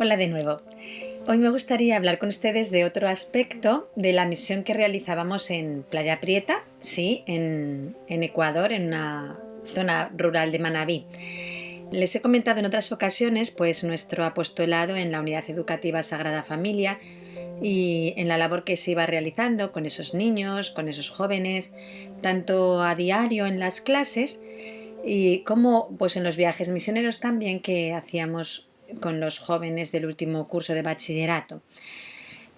Hola de nuevo. Hoy me gustaría hablar con ustedes de otro aspecto de la misión que realizábamos en Playa Prieta, sí, en Ecuador, en una zona rural de Manabí. Les he comentado en otras ocasiones pues nuestro apostolado en la Unidad Educativa Sagrada Familia y en la labor que se iba realizando con esos niños, con esos jóvenes, tanto a diario en las clases y como pues en los viajes misioneros también que hacíamos con los jóvenes del último curso de bachillerato.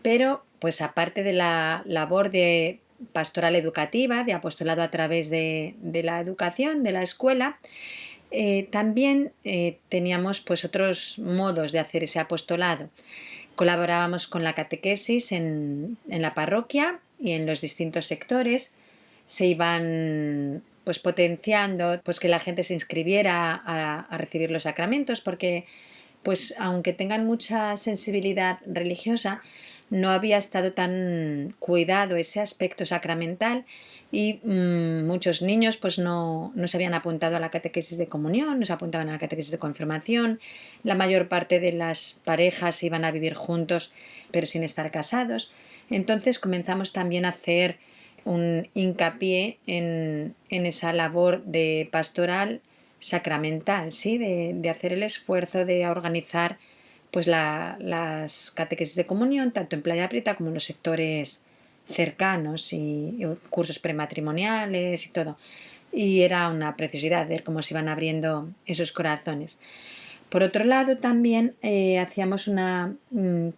Pero pues aparte de la labor de pastoral educativa, de apostolado a través de la educación, de la escuela, también teníamos pues otros modos de hacer ese apostolado. Colaborábamos con la catequesis en la parroquia y en los distintos sectores. Se iban pues potenciando pues que la gente se inscribiera a recibir los sacramentos, porque pues aunque tengan mucha sensibilidad religiosa, no había estado tan cuidado ese aspecto sacramental y muchos niños pues no se habían apuntado a la catequesis de comunión, no se apuntaban a la catequesis de confirmación. La mayor parte de las parejas iban a vivir juntos pero sin estar casados. Entonces comenzamos también a hacer un hincapié en esa labor de pastoral sacramental, ¿sí? De hacer el esfuerzo de organizar pues las catequesis de comunión, tanto en Playa Prieta como en los sectores cercanos y cursos prematrimoniales y todo. Y era una preciosidad ver cómo se iban abriendo esos corazones. Por otro lado, también hacíamos una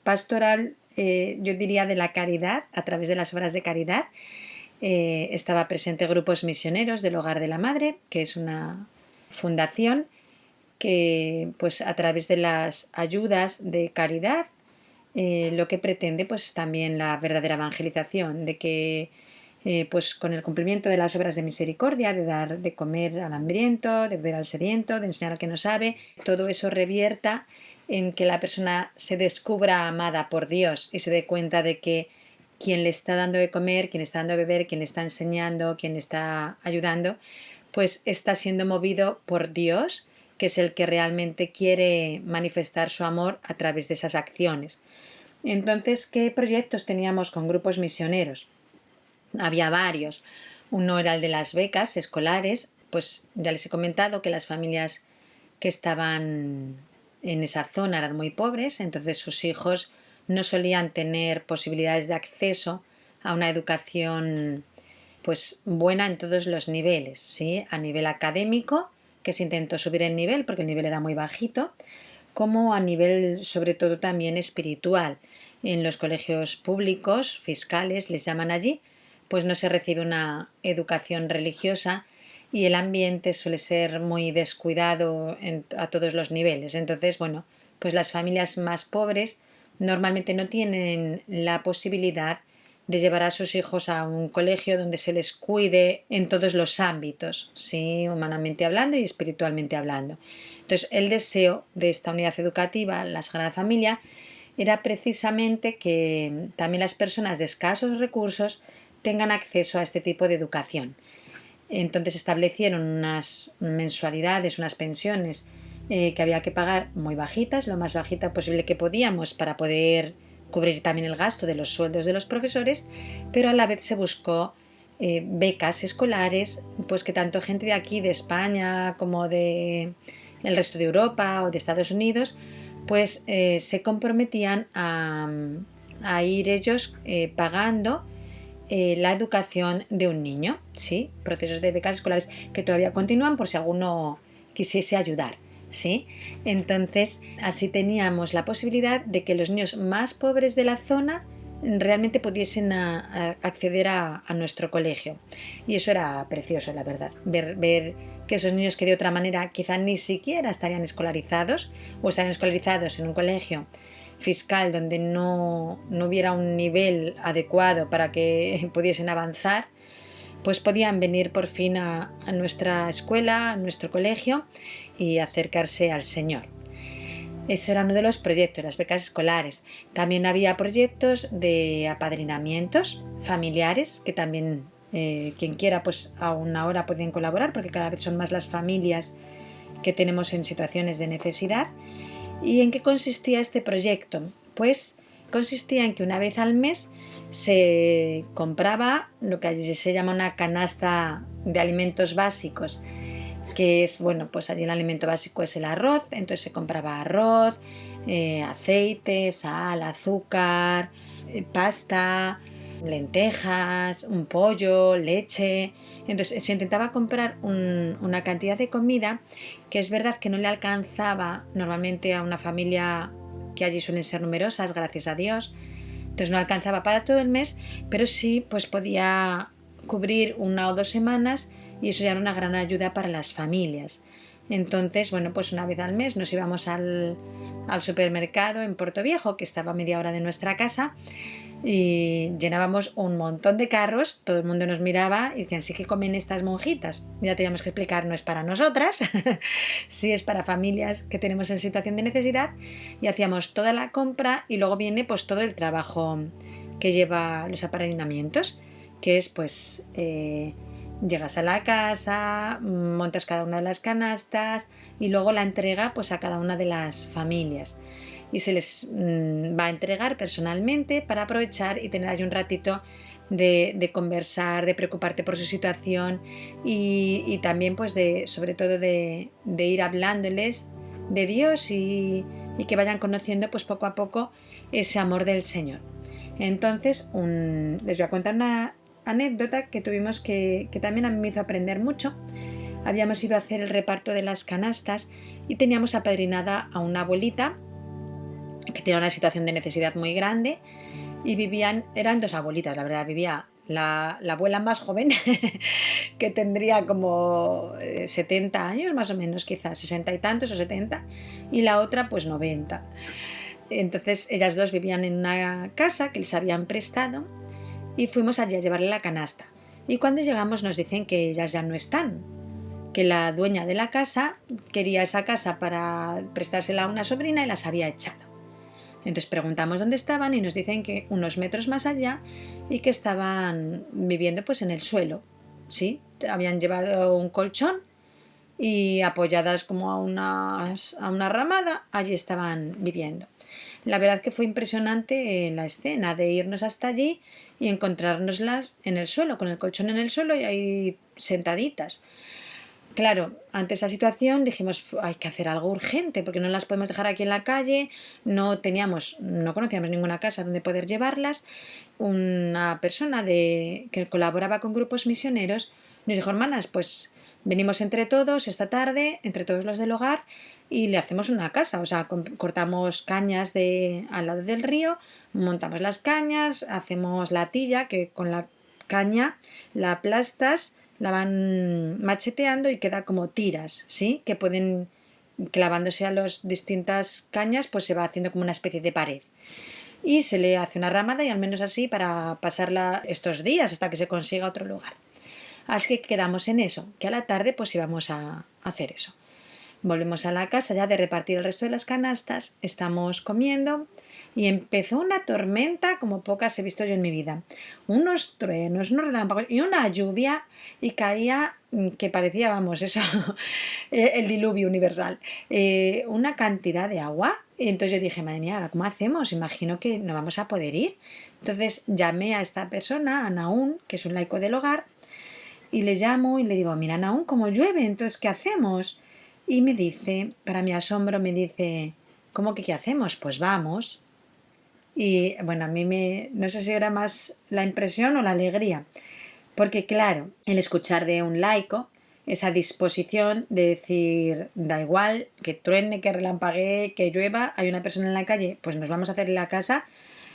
pastoral, yo diría, de la caridad, a través de las obras de caridad. Estaba presente grupos misioneros del Hogar de la Madre, que es una fundación que pues a través de las ayudas de caridad lo que pretende pues también la verdadera evangelización, de que pues con el cumplimiento de las obras de misericordia, de dar de comer al hambriento, de beber al sediento, de enseñar al que no sabe, todo eso revierta en que la persona se descubra amada por Dios y se dé cuenta de que quien le está dando de comer, quien le está dando de beber, quien le está enseñando, quien le está ayudando, pues está siendo movido por Dios, que es el que realmente quiere manifestar su amor a través de esas acciones. Entonces, ¿qué proyectos teníamos con grupos misioneros? Había varios. Uno era el de las becas escolares, pues ya les he comentado que las familias que estaban en esa zona eran muy pobres, entonces sus hijos no solían tener posibilidades de acceso a una educación pues buena en todos los niveles, ¿sí? A nivel académico, que se intentó subir el nivel porque el nivel era muy bajito, como a nivel sobre todo también espiritual. En los colegios públicos, fiscales, les llaman allí, pues no se recibe una educación religiosa y el ambiente suele ser muy descuidado a todos los niveles. Entonces, bueno, pues las familias más pobres normalmente no tienen la posibilidad de llevar a sus hijos a un colegio donde se les cuide en todos los ámbitos, sí, humanamente hablando y espiritualmente hablando. Entonces, el deseo de esta unidad educativa, la Sagrada Familia, era precisamente que también las personas de escasos recursos tengan acceso a este tipo de educación. Entonces establecieron unas mensualidades, unas pensiones que había que pagar muy bajitas, lo más bajita posible que podíamos para poder cubrir también el gasto de los sueldos de los profesores, pero a la vez se buscó becas escolares, pues que tanto gente de aquí, de España, como de el resto de Europa o de Estados Unidos, pues se comprometían a ir ellos pagando la educación de un niño, ¿sí? Procesos de becas escolares que todavía continúan por si alguno quisiese ayudar, ¿sí? Entonces, así teníamos la posibilidad de que los niños más pobres de la zona realmente pudiesen acceder a nuestro colegio. Y eso era precioso, la verdad, ver que esos niños que de otra manera quizá ni siquiera estarían escolarizados o estarían escolarizados en un colegio fiscal donde no hubiera un nivel adecuado para que pudiesen avanzar, pues podían venir por fin a nuestra escuela, a nuestro colegio y acercarse al Señor. Ese era uno de los proyectos, las becas escolares. También había proyectos de apadrinamientos familiares que también quien quiera pues aún ahora pueden colaborar porque cada vez son más las familias que tenemos en situaciones de necesidad. ¿Y en qué consistía este proyecto? Pues consistía en que una vez al mes se compraba lo que allí se llama una canasta de alimentos básicos, que es, bueno, pues allí el alimento básico es el arroz, entonces se compraba arroz, aceite, sal, azúcar, pasta, lentejas, un pollo, leche. Entonces se intentaba comprar una cantidad de comida que es verdad que no le alcanzaba normalmente a una familia que allí suelen ser numerosas, gracias a Dios. Entonces no alcanzaba para todo el mes, pero sí pues podía cubrir 1 o 2 semanas y eso ya era una gran ayuda para las familias. Entonces, bueno, pues una vez al mes nos íbamos al supermercado en Portoviejo, que estaba a media hora de nuestra casa, y llenábamos un montón de carros, todo el mundo nos miraba y decían, sí que comen estas monjitas. Ya teníamos que explicar, no es para nosotras, sí es para familias que tenemos en situación de necesidad, y hacíamos toda la compra y luego viene pues todo el trabajo que lleva los apadrinamientos, que es pues llegas a la casa, montas cada una de las canastas y luego la entrega pues a cada una de las familias. Y se les va a entregar personalmente para aprovechar y tener ahí un ratito de conversar, de preocuparte por su situación y también pues sobre todo de ir hablándoles de Dios y que vayan conociendo pues poco a poco ese amor del Señor. Entonces les voy a contar una anécdota que tuvimos que también a mí me hizo aprender mucho. Habíamos ido a hacer el reparto de las canastas y teníamos apadrinada a una abuelita que tenía una situación de necesidad muy grande y eran 2 abuelitas, la verdad, vivía la abuela más joven, que tendría como 70 años más o menos, quizás 60 y tantos o 70, y la otra pues 90. Entonces ellas dos vivían en una casa que les habían prestado y fuimos allí a llevarle la canasta. Y cuando llegamos nos dicen que ellas ya no están, que la dueña de la casa quería esa casa para prestársela a una sobrina y las había echado. Entonces preguntamos dónde estaban y nos dicen que unos metros más allá y que estaban viviendo pues en el suelo. Sí, habían llevado un colchón y apoyadas como a una ramada, allí estaban viviendo. La verdad que fue impresionante la escena de irnos hasta allí y encontrárnoslas en el suelo, con el colchón en el suelo y ahí sentaditas. Claro, ante esa situación dijimos, hay que hacer algo urgente porque no las podemos dejar aquí en la calle, no conocíamos ninguna casa donde poder llevarlas. Una persona que colaboraba con grupos misioneros nos dijo, hermanas, pues venimos entre todos esta tarde, entre todos los del hogar, y le hacemos una casa, o sea, cortamos cañas al lado del río, montamos las cañas, hacemos la tilla, que con la caña la aplastas, la van macheteando y queda como tiras, ¿sí? Que pueden, clavándose a las distintas cañas, pues se va haciendo como una especie de pared. Y se le hace una ramada y al menos así para pasarla estos días hasta que se consiga otro lugar. Así que quedamos en eso, que a la tarde pues íbamos a hacer eso. Volvemos a la casa ya de repartir el resto de las canastas, estamos comiendo y empezó una tormenta como pocas he visto yo en mi vida. Unos truenos, unos relámpagos y una lluvia y caía que parecía, vamos, eso, el diluvio universal. Una cantidad de agua. Y entonces yo dije, madre mía, ¿cómo hacemos? Imagino que no vamos a poder ir. Entonces llamé a esta persona, a Naún, que es un laico del hogar, y le llamo y le digo, mira Naún, cómo llueve, entonces ¿qué hacemos? Y me dice, para mi asombro, me dice, ¿cómo que qué hacemos? Pues vamos. Y bueno, a mí no sé si era más la impresión o la alegría, porque claro, el escuchar de un laico, esa disposición de decir, da igual, que truene, que relampaguee, que llueva, hay una persona en la calle, pues nos vamos a hacer en la casa,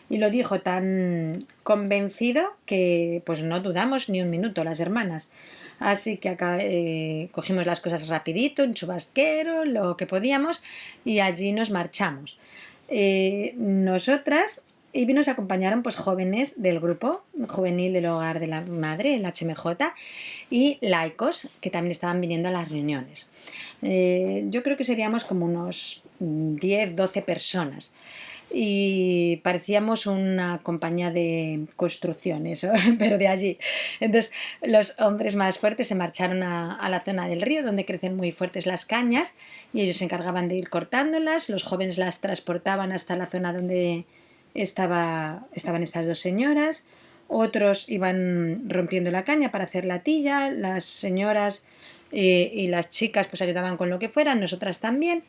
y lo dijo tan convencido que pues no dudamos ni un minuto las hermanas. Así que acá cogimos las cosas rapidito, un chubasquero, lo que podíamos, y allí nos marchamos. Nosotras y nos acompañaron pues jóvenes del grupo juvenil del hogar de la madre, el HMJ, y laicos que también estaban viniendo a las reuniones. Yo creo que seríamos como unos 10, 12 personas. y parecíamos una compañía de construcciones, pero de allí. Entonces los hombres más fuertes se marcharon a la zona del río donde crecen muy fuertes las cañas y ellos se encargaban de ir cortándolas, los jóvenes las transportaban hasta la zona donde estaban estas dos señoras, otros iban rompiendo la caña para hacer la tilla, las señoras y las chicas pues ayudaban con lo que fuera, nosotras también.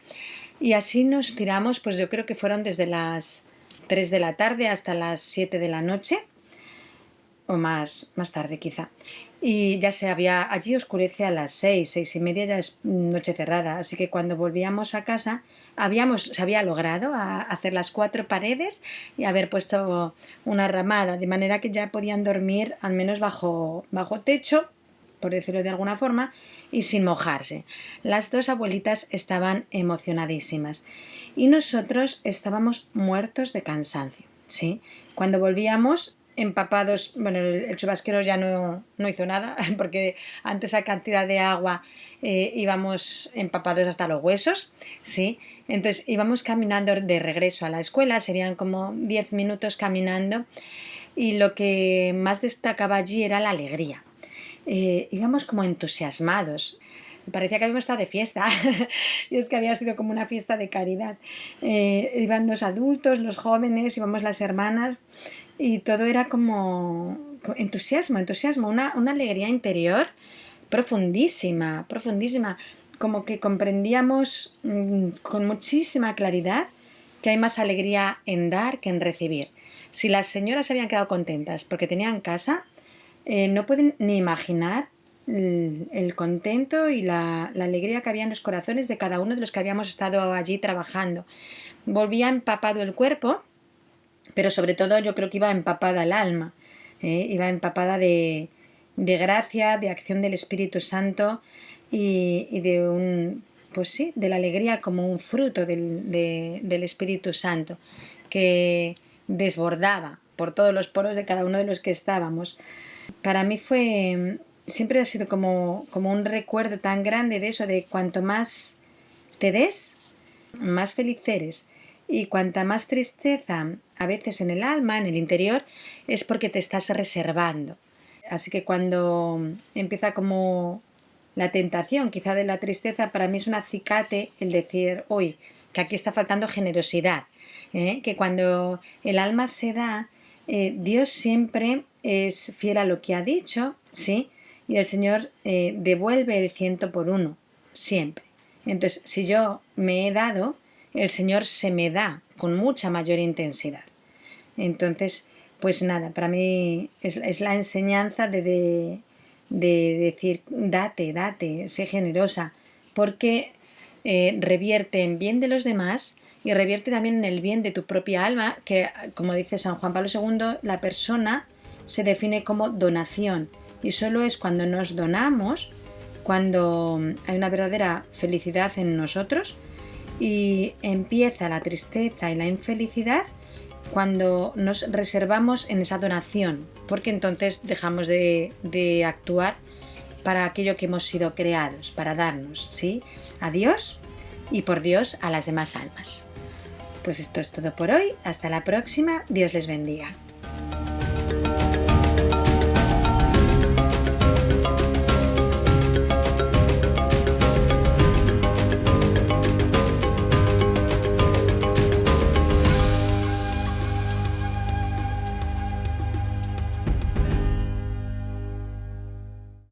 Y así nos tiramos, pues yo creo que fueron desde las 3 de la tarde hasta las 7 de la noche, o más tarde quizá. Y ya allí oscurece a las 6 y media, ya es noche cerrada, así que cuando volvíamos a casa se había logrado hacer las 4 paredes y haber puesto una ramada, de manera que ya podían dormir al menos bajo techo, por decirlo de alguna forma, y sin mojarse. Las dos abuelitas estaban emocionadísimas y nosotros estábamos muertos de cansancio, ¿sí? Cuando volvíamos empapados, bueno, el chubasquero ya no hizo nada, porque ante esa cantidad de agua íbamos empapados hasta los huesos, ¿sí? Entonces íbamos caminando de regreso a la escuela, serían como 10 minutos caminando, y lo que más destacaba allí era la alegría. Íbamos como entusiasmados. Parecía que habíamos estado de fiesta y es que había sido como una fiesta de caridad. Iban los adultos, los jóvenes, íbamos las hermanas y todo era como entusiasmo, una alegría interior profundísima, como que comprendíamos con muchísima claridad que hay más alegría en dar que en recibir. Si las señoras se habían quedado contentas porque tenían casa, no pueden ni imaginar el contento y la alegría que había en los corazones de cada uno de los que habíamos estado allí trabajando. Volvía empapado el cuerpo, pero sobre todo yo creo que iba empapada el alma, iba empapada de gracia, de acción del Espíritu Santo y de la alegría como un fruto del Espíritu Santo que desbordaba por todos los poros de cada uno de los que estábamos. Para mí siempre ha sido como un recuerdo tan grande de eso, de cuanto más te des, más feliz eres. Y cuanta más tristeza a veces en el alma, en el interior, es porque te estás reservando. Así que cuando empieza como la tentación quizá de la tristeza, para mí es un acicate el decir, uy, que aquí está faltando generosidad, que cuando el alma se da, Dios siempre es fiel a lo que ha dicho, ¿sí? Y el Señor devuelve el 100 por 1, siempre. Entonces, si yo me he dado, el Señor se me da con mucha mayor intensidad. Entonces, pues nada, para mí es la enseñanza de decir, date, sé generosa, porque revierte en bien de los demás y revierte también en el bien de tu propia alma, que como dice San Juan Pablo II, la persona se define como donación y solo es cuando nos donamos, cuando hay una verdadera felicidad en nosotros y empieza la tristeza y la infelicidad cuando nos reservamos en esa donación, porque entonces dejamos de actuar para aquello que hemos sido creados, para darnos, ¿sí? A Dios y por Dios a las demás almas. Pues esto es todo por hoy, hasta la próxima, Dios les bendiga.